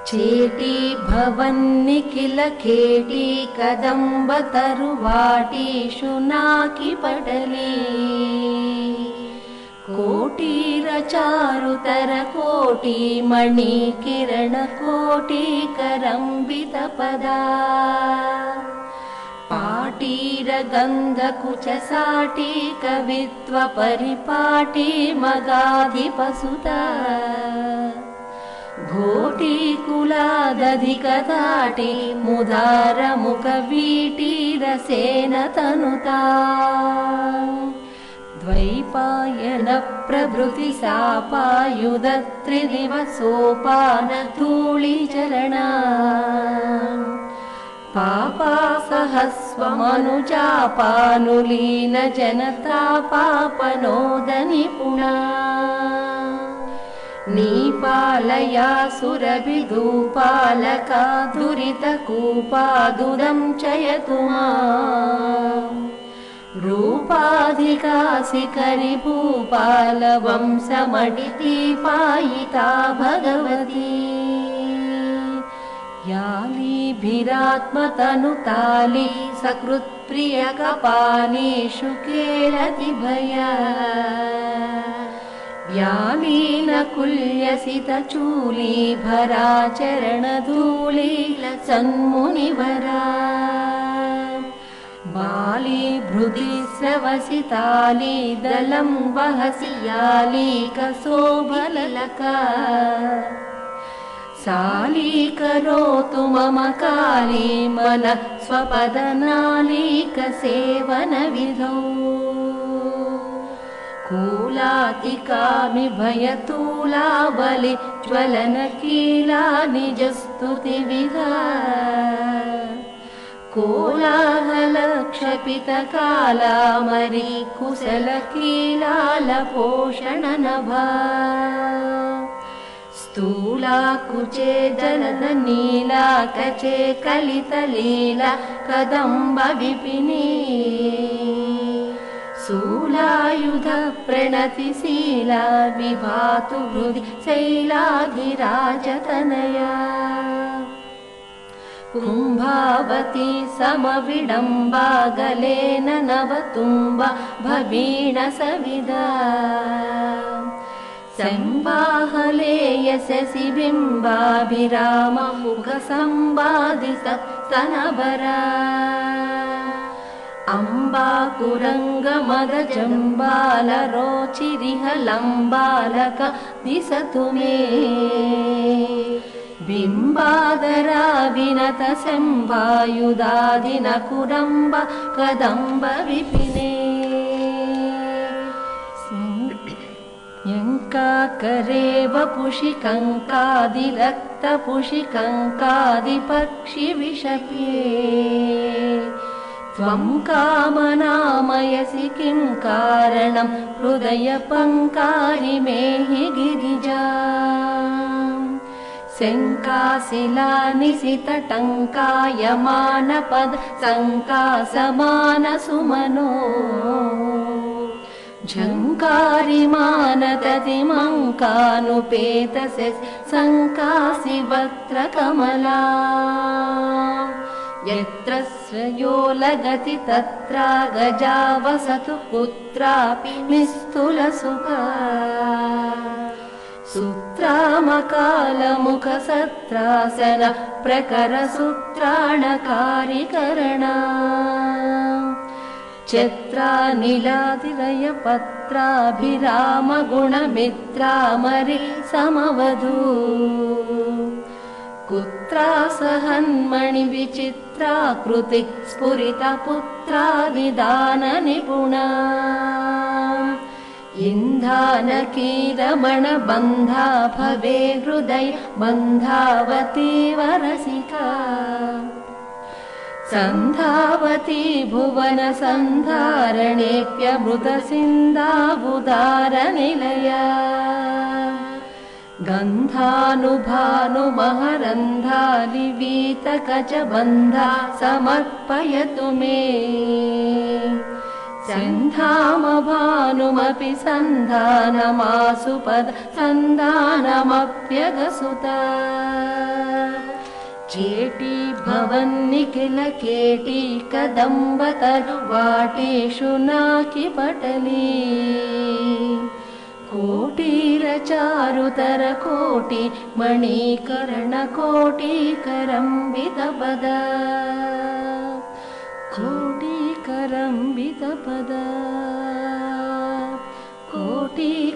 चेटी भवन्निखिल केटी कदम्ब तरुवाटी शुनाकी पडली कोटीर चारुतर कोटी मणि किरण कोटी करंबित पदा पाटीर गंध कुच साटी कवित्व परिपाटी मगाधिपसुता घोटी कुलादधिक दाटी मुदार मुख वीटी रसेन तनुता द्वैपायन प्रभृति सापायुध त्रिदिवसोपान धूळि चरणा पापा सहस्वमनुजापानुलीन जनता पापनोद निपुणा नीपालया सुरभिदूपालका दुरितकूपादुदं चयतु माम् रूपाधिकासि करिभूपाल वंशमडितीपायिता भगवती यालीभिरात्मतनुताली सकृत्प्रियकपाली शुकेरति भया व्यालीनकुल्यसितचूली भराचरणधूली सन्मुनिवरा बाली भृदि स्रवसिताली दलं वहसि याली कसोभललका साली करोतु मम काली मनः स्वपदनालीकसेवनविधौ कूलातिकामि भयतूला बलि ज्वलनकीला निजस्तुतिविधा कोलाहलक्षपितकालामरी कुशलकीलालपोषणनभा स्थूला कुचे जननीला कचे कलितलीला कदम्ब विपिनी शूलायुध प्रणतिशीला विभातु हृदि शैलाधिराजतनया कुम्भावती समविडम्बा गलेन नवतुम्बा भवीण सविदा संबाहले यशसि बिम्बाभिराम मुखसंवादित स्तनभरा अम्बाकुरङ्गमदजम्बालरोचिरिह लम्बालक दिशतु मे बिम्बादरा विनत संवायुधादिनकुरम्ब कदम्ब विपिने यङ्काकरे वपुषि कङ्कादिरक्तपुषि कङ्कादिपक्षिविषप्ये त्वं कामनामयसि किं कारणं हृदयपङ्कारि मे हि गिरिजा शङ्काशिलानिशितटङ्कायमानपद सङ्कासमानसुमनो झङ्कारिमानततिमङ्कानुपेतसे सङ्कासि वक्त्रकमला यत्र श्रयो लगति तत्रा गजा वसतु कुत्रापि निस्तुलसुखा सूत्रामकालमुखसत्रासन प्रकरसूत्राणकारिकरणा चत्रानिलातिलयपत्राभिरामगुणमित्रामरि समवधू कुत्रा सहन्मणिविचित्राकृति स्फुरितपुत्रादिदाननिपुणा इन्धानकीरमणबन्धा भवे हृदय बन्धावती वरसिका सन्धावती भुवन सन्धारणेऽप्यमृतसिन्धावुदारनिलया गन्धानुभानुमहरन्धालिवीतकचबन्धा समर्पयतु मे सन्धाम भानुमपि सन्धानमासुपद सन्धानमप्यगसुत चेटी भवन्निखिल केटी कदम्बतरुवाटेषु नाकिपटली कोटिरचारुतर कोटि मणिकर्णकोटिकरम्बितपद कोटिकरम्बितपद कोटिकरम्बितपद